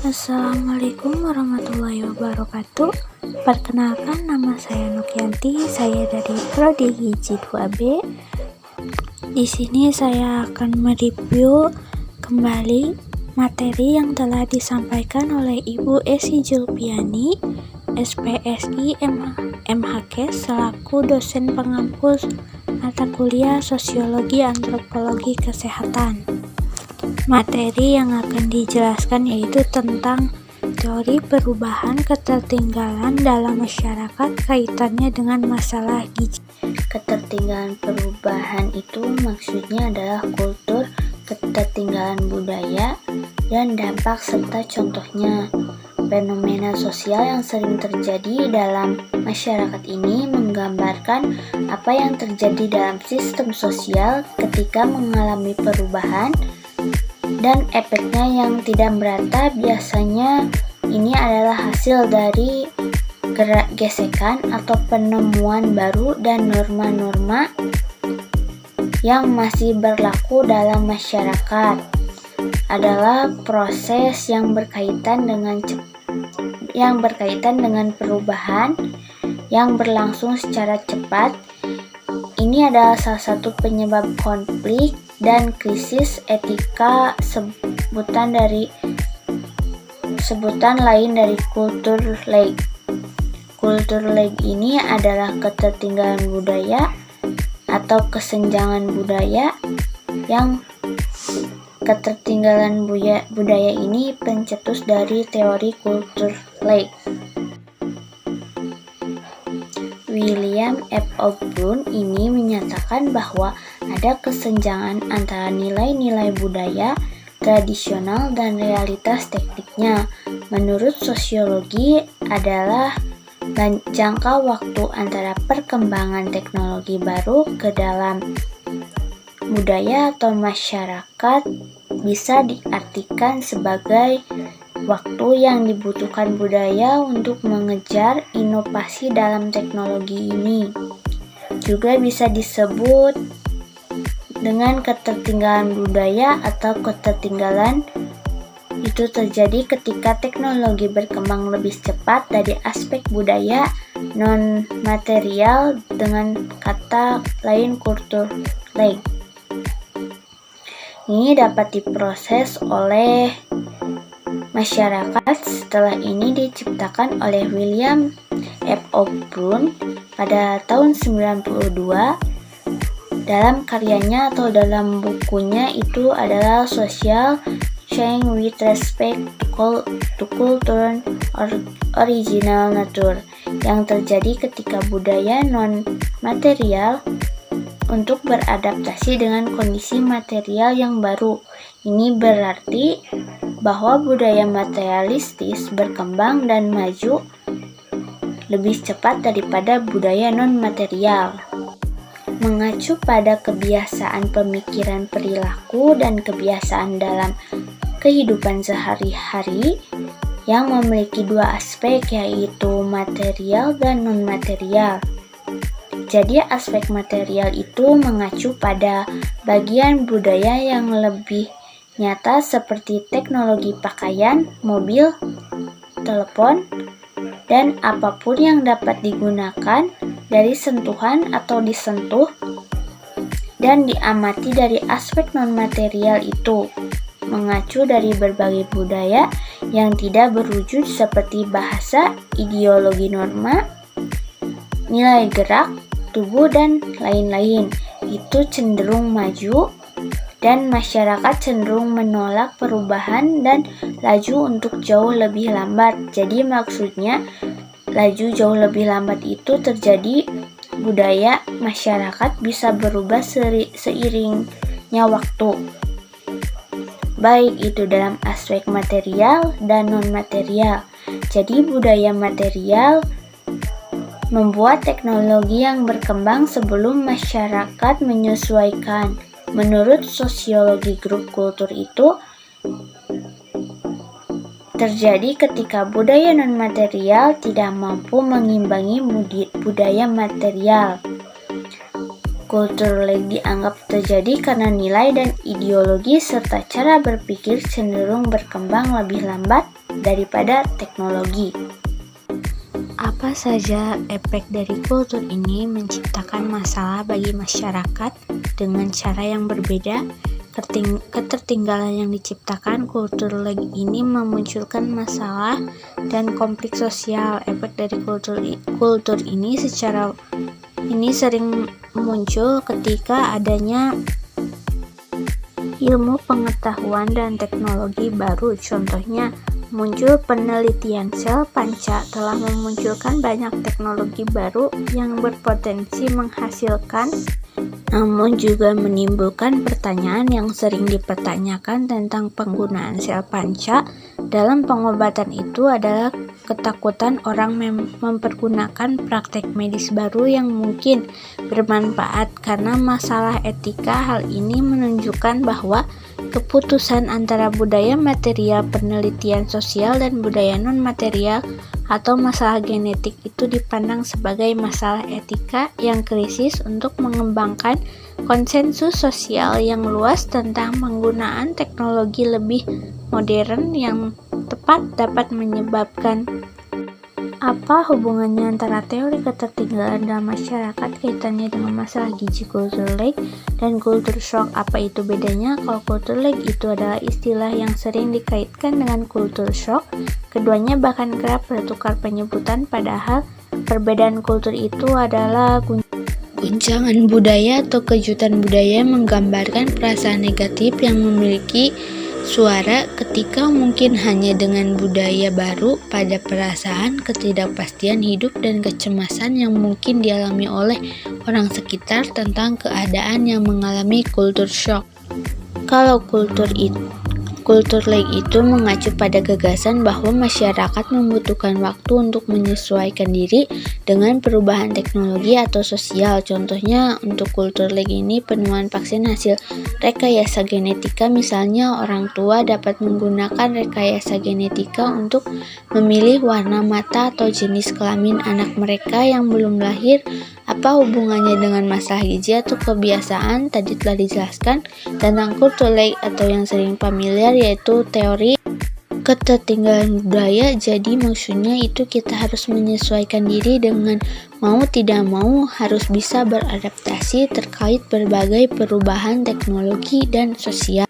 Assalamualaikum warahmatullahi wabarakatuh. Perkenalkan, nama saya Nukyanti. Saya dari Prodi Gizi 2B. Di sini saya akan mereview kembali materi yang telah disampaikan oleh Ibu Esi Julpiani, SPSI MHK selaku dosen pengampu mata kuliah Sosiologi Antropologi Kesehatan. Materi yang akan dijelaskan yaitu tentang teori perubahan ketertinggalan dalam masyarakat kaitannya dengan masalah gizi. Ketertinggalan perubahan itu maksudnya adalah kultur, ketertinggalan budaya, dan dampak serta contohnya. Fenomena sosial yang sering terjadi dalam masyarakat ini menggambarkan apa yang terjadi dalam sistem sosial ketika mengalami perubahan dan efeknya yang tidak merata. Biasanya ini adalah hasil dari gesekan atau penemuan baru dan norma-norma yang masih berlaku dalam masyarakat. Adalah proses yang berkaitan dengan perubahan yang berlangsung secara cepat. Ini adalah salah satu penyebab konflik dan krisis etika. Sebutan lain dari kultur lag. Kultur lag ini adalah ketertinggalan budaya atau kesenjangan budaya. Yang ketertinggalan budaya ini pencetus dari teori kultur lag. William F. O'Brien ini menyatakan bahwa ada kesenjangan antara nilai-nilai budaya tradisional dan realitas tekniknya. Menurut sosiologi adalah jangka waktu antara perkembangan teknologi baru ke dalam budaya atau masyarakat bisa diartikan sebagai waktu yang dibutuhkan budaya untuk mengejar inovasi dalam teknologi ini. Juga bisa disebut dengan ketertinggalan budaya atau ketertinggalan itu terjadi ketika teknologi berkembang lebih cepat dari aspek budaya non-material, dengan kata lain kultur lag. Ini dapat diproses oleh masyarakat. Setelah ini diciptakan oleh William F. O'Brien pada tahun 92 dalam karyanya atau dalam bukunya, itu adalah Social Change with Respect to Culture Original Nature, yang terjadi ketika budaya non-material untuk beradaptasi dengan kondisi material yang baru. Ini berarti bahwa budaya materialistis berkembang dan maju lebih cepat daripada budaya non-material. Mengacu pada kebiasaan pemikiran, perilaku, dan kebiasaan dalam kehidupan sehari-hari yang memiliki dua aspek, yaitu material dan non-material. Jadi aspek material itu mengacu pada bagian budaya yang lebih nyata seperti teknologi pakaian, mobil, telepon, dan apapun yang dapat digunakan dari sentuhan atau disentuh dan diamati. Dari aspek non-material itu mengacu dari berbagai budaya yang tidak berwujud seperti bahasa, ideologi, norma, nilai gerak tubuh, dan lain-lain. Itu cenderung maju dan masyarakat cenderung menolak perubahan dan laju untuk jauh lebih lambat. Jadi maksudnya laju jauh lebih lambat itu terjadi budaya masyarakat bisa berubah seiringnya waktu, baik itu dalam aspek material dan non-material. Jadi budaya material membuat teknologi yang berkembang sebelum masyarakat menyesuaikan. Menurut sosiologi, grup kultur itu terjadi ketika budaya non-material tidak mampu mengimbangi budaya material. Kultur lag dianggap terjadi karena nilai dan ideologi serta cara berpikir cenderung berkembang lebih lambat daripada teknologi. Apa saja efek dari kultur ini menciptakan masalah bagi masyarakat dengan cara yang berbeda? Ketertinggalan yang diciptakan kultur lag ini memunculkan masalah dan konflik sosial. Efek dari kultur ini sering muncul ketika adanya ilmu pengetahuan dan teknologi baru. Contohnya, muncul penelitian sel panca telah memunculkan banyak teknologi baru yang berpotensi menghasilkan, namun juga menimbulkan pertanyaan yang sering dipertanyakan tentang penggunaan sel panca dalam pengobatan. Itu adalah ketakutan orang mempergunakan praktek medis baru yang mungkin bermanfaat. Karena masalah etika, hal ini menunjukkan bahwa keputusan antara budaya material, penelitian sosial, dan budaya non-material atau masalah genetik itu dipandang sebagai masalah etika yang krisis. Untuk mengembangkan konsensus sosial yang luas tentang penggunaan teknologi lebih modern yang tepat dapat menyebabkan. Apa hubungannya antara teori ketertinggalan dalam masyarakat kaitannya dengan masalah gizi, kultur lag, dan kultur shock? Apa itu bedanya? Kalau kultur lag itu adalah istilah yang sering dikaitkan dengan kultur shock. Keduanya bahkan kerap bertukar penyebutan, padahal perbedaan kultur itu adalah guncangan budaya atau kejutan budaya yang menggambarkan perasaan negatif yang memiliki suara ketika mungkin hanya dengan budaya baru pada perasaan ketidakpastian hidup dan kecemasan yang mungkin dialami oleh orang sekitar tentang keadaan yang mengalami kultur shock. Kalau kultur lag itu mengacu pada gagasan bahwa masyarakat membutuhkan waktu untuk menyesuaikan diri dengan perubahan teknologi atau sosial. Contohnya, untuk kultur lag ini penemuan vaksin hasil rekayasa genetika. Misalnya, orang tua dapat menggunakan rekayasa genetika untuk memilih warna mata atau jenis kelamin anak mereka yang belum lahir. Apa hubungannya dengan masalah gizi atau kebiasaan? Tadi telah dijelaskan tentang kultur lag atau yang sering familiar, yaitu teori ketertinggalan budaya. Jadi maksudnya itu kita harus menyesuaikan diri dengan mau tidak mau, harus bisa beradaptasi terkait berbagai perubahan teknologi dan sosial.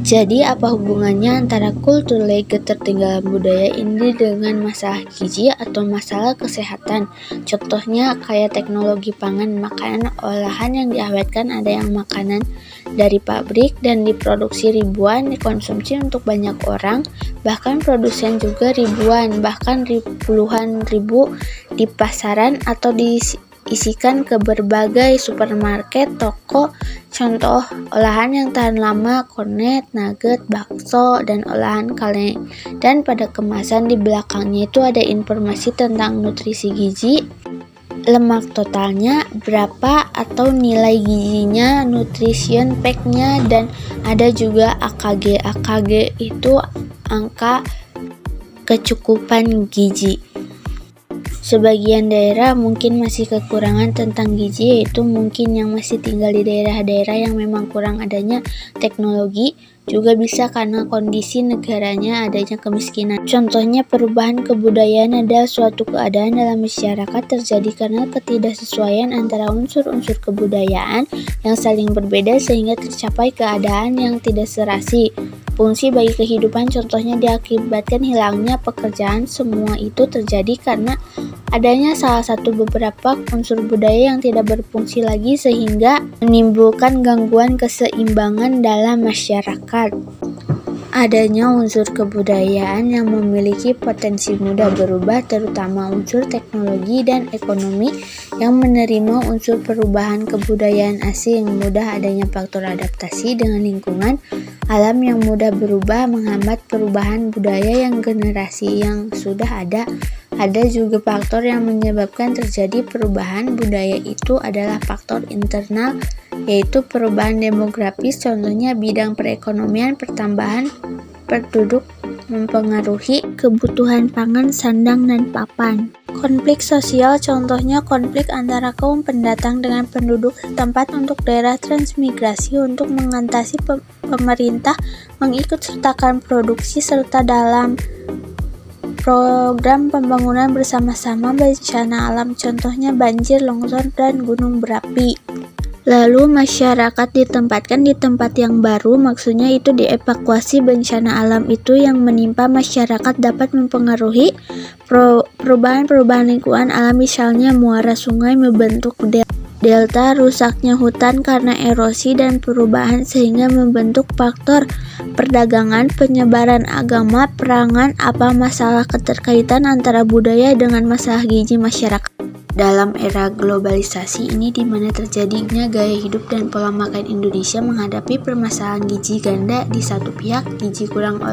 Jadi apa hubungannya antara kultur lag ketertinggalan budaya ini dengan masalah gizi atau masalah kesehatan? Contohnya kayak teknologi pangan, makanan olahan yang diawetkan, ada yang makanan dari pabrik dan diproduksi ribuan, dikonsumsi untuk banyak orang, bahkan produsen juga ribuan, bahkan puluhan ribu di pasaran atau diisikan ke berbagai supermarket, toko. Contoh olahan yang tahan lama, kornet, nugget, bakso, dan olahan kaleng. Dan pada kemasan di belakangnya itu ada informasi tentang nutrisi gizi, lemak totalnya berapa atau nilai gizinya, nutrition fact-nya, dan ada juga AKG. AKG itu angka kecukupan gizi. Sebagian daerah mungkin masih kekurangan tentang gizi, yaitu mungkin yang masih tinggal di daerah-daerah yang memang kurang adanya teknologi, juga bisa karena kondisi negaranya adanya kemiskinan. Contohnya perubahan kebudayaan adalah suatu keadaan dalam masyarakat terjadi karena ketidaksesuaian antara unsur-unsur kebudayaan yang saling berbeda sehingga tercapai keadaan yang tidak serasi. Fungsi bagi kehidupan contohnya diakibatkan hilangnya pekerjaan. Semua itu terjadi karena adanya salah satu beberapa unsur budaya yang tidak berfungsi lagi sehingga menimbulkan gangguan keseimbangan dalam masyarakat. Adanya unsur kebudayaan yang memiliki potensi mudah berubah, terutama unsur teknologi dan ekonomi yang menerima unsur perubahan kebudayaan asing. Mudah adanya faktor adaptasi dengan lingkungan alam yang mudah berubah menghambat perubahan budaya yang generasi yang sudah ada. Ada juga faktor yang menyebabkan terjadi perubahan budaya, itu adalah faktor internal, yaitu perubahan demografis. Contohnya bidang perekonomian, pertambahan penduduk mempengaruhi kebutuhan pangan, sandang, dan papan. Konflik sosial, contohnya konflik antara kaum pendatang dengan penduduk setempat untuk daerah transmigrasi. Untuk mengatasi, pemerintah mengikut sertakan produksi serta dalam program pembangunan bersama-sama bencana alam, contohnya banjir, longsor, dan gunung berapi. Lalu masyarakat ditempatkan di tempat yang baru, maksudnya itu dievakuasi. Bencana alam itu yang menimpa masyarakat dapat mempengaruhi perubahan lingkungan alam, misalnya muara sungai membentuk delta, rusaknya hutan karena erosi dan perubahan sehingga membentuk faktor perdagangan, penyebaran agama, perangan, masalah keterkaitan antara budaya dengan masalah gizi masyarakat. Dalam era globalisasi ini di mana terjadinya gaya hidup dan pola makan Indonesia menghadapi permasalahan gizi ganda. Di satu pihak, gizi kurang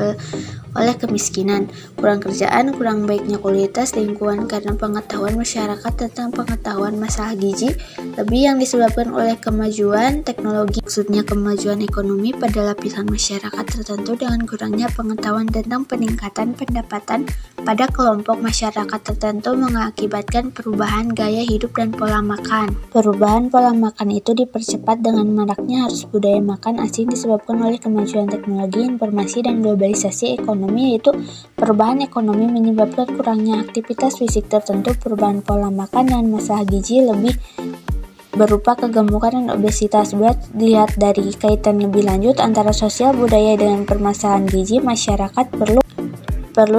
oleh kemiskinan, kurang kerjaan, kurang baiknya kualitas lingkungan karena pengetahuan masyarakat tentang pengetahuan masalah gizi lebih yang disebabkan oleh kemajuan teknologi, maksudnya kemajuan ekonomi pada lapisan masyarakat tertentu dengan kurangnya pengetahuan tentang peningkatan pendapatan pada kelompok masyarakat tertentu mengakibatkan perubahan gaya hidup dan pola makan. Perubahan pola makan itu dipercepat dengan maraknya arus budaya makan asing disebabkan oleh kemajuan teknologi, informasi, dan globalisasi ekonomi, yaitu perubahan ekonomi menyebabkan kurangnya aktivitas fisik tertentu, perubahan pola makan, dan masalah gizi lebih berupa kegemukan dan obesitas berat. Dilihat dari kaitan lebih lanjut antara sosial budaya dengan permasalahan gizi masyarakat perlu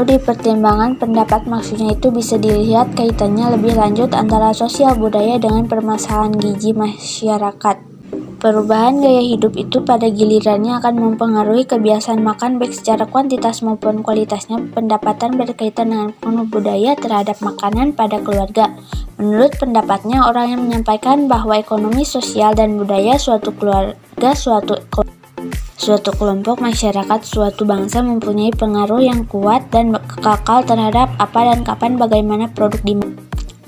dipertimbangkan pendapat, maksudnya itu bisa dilihat kaitannya lebih lanjut antara sosial budaya dengan permasalahan gizi masyarakat. Perubahan gaya hidup itu pada gilirannya akan mempengaruhi kebiasaan makan baik secara kuantitas maupun kualitasnya. Pendapatan berkaitan dengan pengaruh budaya terhadap makanan pada keluarga. Menurut pendapatnya, orang yang menyampaikan bahwa ekonomi, sosial, dan budaya suatu keluarga, suatu kelompok masyarakat, suatu bangsa mempunyai pengaruh yang kuat dan kekal terhadap apa dan kapan bagaimana produk dimakan.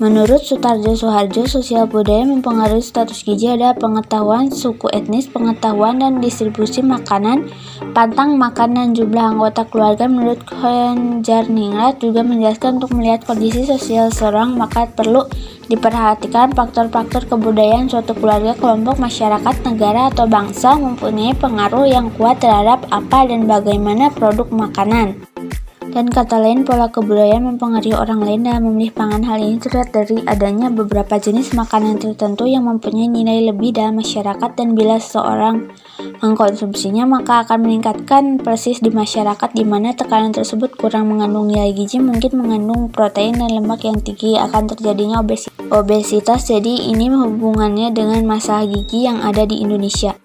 Menurut Sutarjo Soeharjo, sosial budaya mempengaruhi status gizi, ada pengetahuan suku etnis, pengetahuan dan distribusi makanan, pantang makan, dan jumlah anggota keluarga. Menurut Khonjarningrat juga menjelaskan untuk melihat kondisi sosial seorang maka perlu diperhatikan faktor-faktor kebudayaan suatu keluarga, kelompok, masyarakat, negara, atau bangsa mempunyai pengaruh yang kuat terhadap apa dan bagaimana produk makanan. Dan kata lain, pola kebudayaan mempengaruhi orang lain dalam memilih pangan. Hal ini terlihat dari adanya beberapa jenis makanan tertentu yang mempunyai nilai lebih dalam masyarakat, dan bila seseorang mengkonsumsinya maka akan meningkatkan persis di masyarakat di mana tekanan tersebut kurang mengandung nilai gizi, mungkin mengandung protein dan lemak yang tinggi, akan terjadinya obesitas. Jadi ini hubungannya dengan masalah gizi yang ada di Indonesia.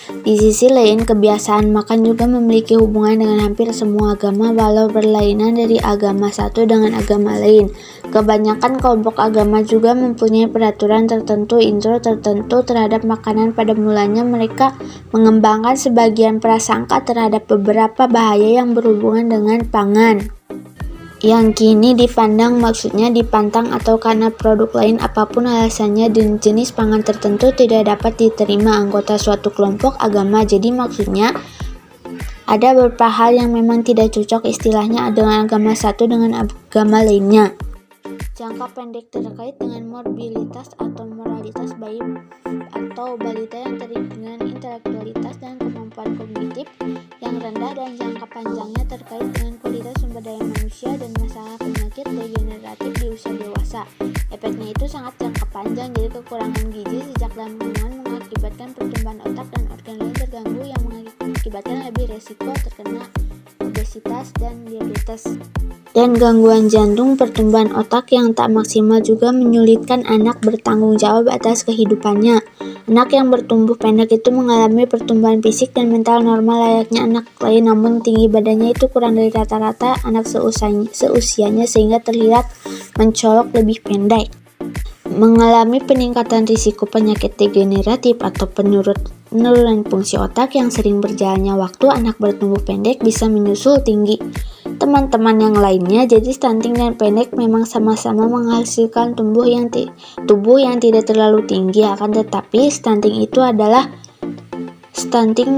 Di sisi lain, kebiasaan makan juga memiliki hubungan dengan hampir semua agama, walau berlainan dari agama satu dengan agama lain. Kebanyakan kelompok agama juga mempunyai peraturan tertentu, intro tertentu terhadap makanan. Pada mulanya mereka mengembangkan sebagian prasangka terhadap beberapa bahaya yang berhubungan dengan pangan, yang kini dipandang, maksudnya dipantang atau karena produk lain apapun alasannya dan jenis pangan tertentu tidak dapat diterima anggota suatu kelompok agama. Jadi maksudnya ada beberapa hal yang memang tidak cocok istilahnya dengan agama satu dengan agama lainnya. Jangka pendek terkait dengan morbilitas atau moralitas bayi atau balita yang terdiri dengan intelektualitas dan kemampuan kognitif yang rendah, dan jangka panjangnya terkait dengan kualitas sumber daya manusia dan masalah penyakit degeneratif di usia dewasa. Efeknya itu sangat jangka panjang, jadi kekurangan gizi sejak dalam kandungan mengakibatkan pertumbuhan otak dan organ lain terganggu yang mengakibatkan lebih resiko terkena obesitas dan diabetes. Dan gangguan jantung, pertumbuhan otak yang tak maksimal juga menyulitkan anak bertanggung jawab atas kehidupannya. Anak yang bertumbuh pendek itu mengalami pertumbuhan fisik dan mental normal layaknya anak lain, namun tinggi badannya itu kurang dari rata-rata anak seusianya sehingga terlihat mencolok lebih pendek. Mengalami peningkatan risiko penyakit degeneratif atau penurunan fungsi otak yang sering berjalannya waktu. Anak bertumbuh pendek bisa menyusul tinggi teman-teman yang lainnya. Jadi stunting dan pendek memang sama-sama menghasilkan tubuh yang tidak terlalu tinggi, akan tetapi stunting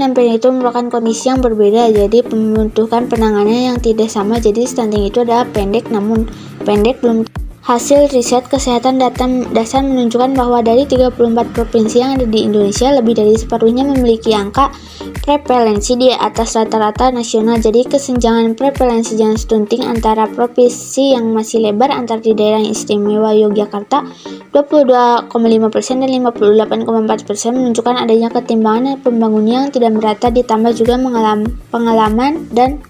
dan pendek itu merupakan kondisi yang berbeda, jadi membutuhkan penanganan yang tidak sama. Jadi stunting itu adalah pendek, namun pendek belum Hasil riset kesehatan dasar menunjukkan bahwa dari 34 provinsi yang ada di Indonesia, lebih dari separuhnya memiliki angka prevalensi di atas rata-rata nasional. Jadi kesenjangan prevalensi janin stunting antara provinsi yang masih lebar antara di daerah istimewa Yogyakarta 22,5% dan 58,4% menunjukkan adanya ketimbangan dan pembangunan yang tidak merata, ditambah juga pengalaman dan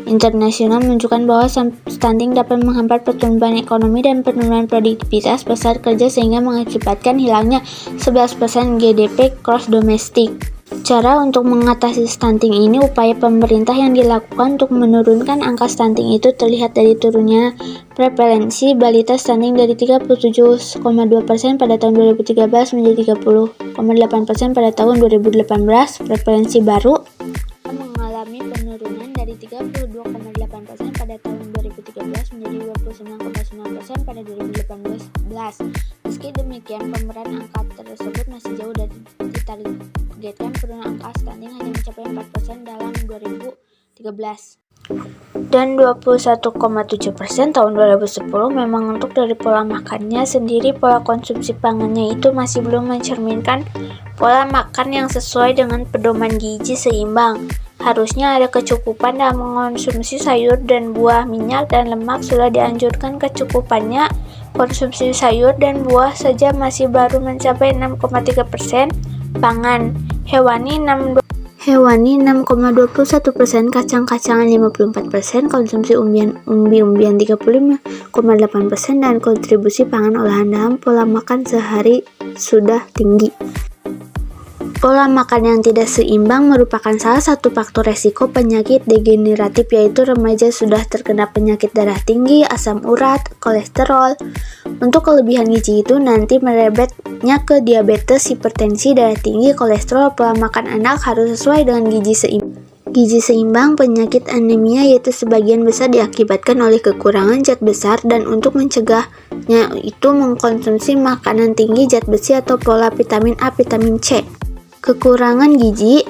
internasional menunjukkan bahwa stunting dapat menghambat pertumbuhan ekonomi dan penurunan produktivitas pasar kerja sehingga mengakibatkan hilangnya 11% GDP gross domestik. Cara untuk mengatasi stunting ini, upaya pemerintah yang dilakukan untuk menurunkan angka stunting itu terlihat dari turunnya prevalensi balita stunting dari 37,2% pada tahun 2013 menjadi 30,8% pada tahun 2018. Prevalensi baru mengalami penurunan dari 32,8% pada tahun 2013 menjadi 29,9% pada 2018. Meski demikian, pemeran angka tersebut masih jauh dari ditargetkan. Penurunan angka stunting hanya mencapai 4% dalam 2013 dan 21,7% tahun 2010. Memang untuk dari pola makannya sendiri, pola konsumsi pangannya itu masih belum mencerminkan pola makan yang sesuai dengan pedoman gizi seimbang. Harusnya ada kecukupan dalam mengonsumsi sayur dan buah. Minyak dan lemak sudah dianjurkan kecukupannya. Konsumsi sayur dan buah saja masih baru mencapai 6,3%. Pangan hewani 6,21%, kacang-kacangan 54%, konsumsi umbi-umbian 35,8%, dan kontribusi pangan olahan dalam pola makan sehari sudah tinggi. Pola makan yang tidak seimbang merupakan salah satu faktor resiko penyakit degeneratif, yaitu remaja sudah terkena penyakit darah tinggi, asam urat, kolesterol. Untuk kelebihan gizi itu nanti merebetnya ke diabetes, hipertensi, darah tinggi, kolesterol. Pola makan anak harus sesuai dengan gizi seimbang. Gizi seimbang, penyakit anemia yaitu sebagian besar diakibatkan oleh kekurangan zat besar, dan untuk mencegahnya itu mengkonsumsi makanan tinggi zat besi atau pola vitamin A, vitamin C. Kekurangan gizi.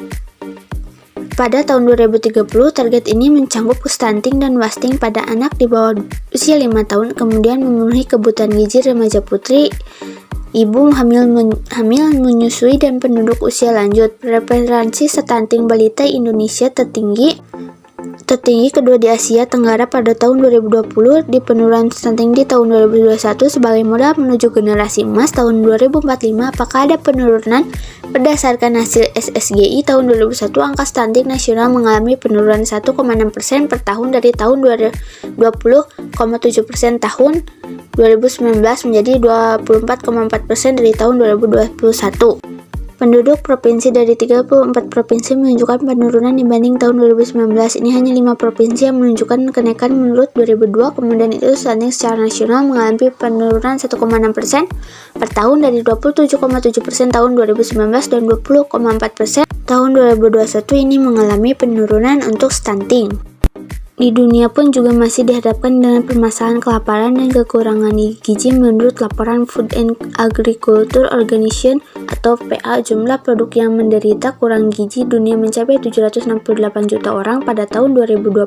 Pada tahun 2030, target ini mencakup stunting dan wasting pada anak di bawah usia 5 tahun, kemudian memenuhi kebutuhan gizi remaja putri, ibu hamil, menyusui, dan penduduk usia lanjut. Prevalensi stunting balita Indonesia tertinggi kedua di Asia Tenggara pada tahun 2020. Di penurunan stunting di tahun 2021 sebagai modal menuju generasi emas tahun 2045. Apakah ada penurunan? Berdasarkan hasil SSGI tahun 2001, angka stunting nasional mengalami penurunan 1,6% per tahun dari tahun 20,7% tahun 2019 menjadi 24,4% dari tahun 2021. Penduduk provinsi dari 34 provinsi menunjukkan penurunan dibanding tahun 2019. Ini hanya 5 provinsi yang menunjukkan kenaikan menurut 2002. Kemudian itu stunting secara nasional mengalami penurunan 1,6% per tahun dari 27,7% tahun 2019 dan 20,4% tahun 2021. Ini mengalami penurunan untuk stunting. Di dunia pun juga masih dihadapkan dengan permasalahan kelaparan dan kekurangan gizi. Menurut laporan Food and Agriculture Organization atau PA, jumlah produk yang menderita kurang gizi dunia mencapai 768 juta orang pada tahun 2020.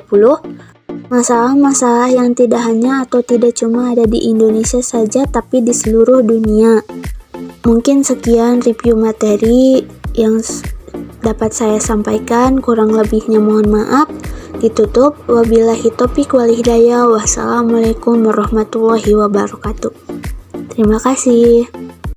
Masalah-masalah yang tidak hanya atau tidak cuma ada di Indonesia saja, tapi di seluruh dunia. Mungkin sekian review materi yang dapat saya sampaikan, kurang lebihnya mohon maaf. Ditutup, wabillahi taufiq wal hidayah. Wassalamualaikum warahmatullahi wabarakatuh. Terima kasih.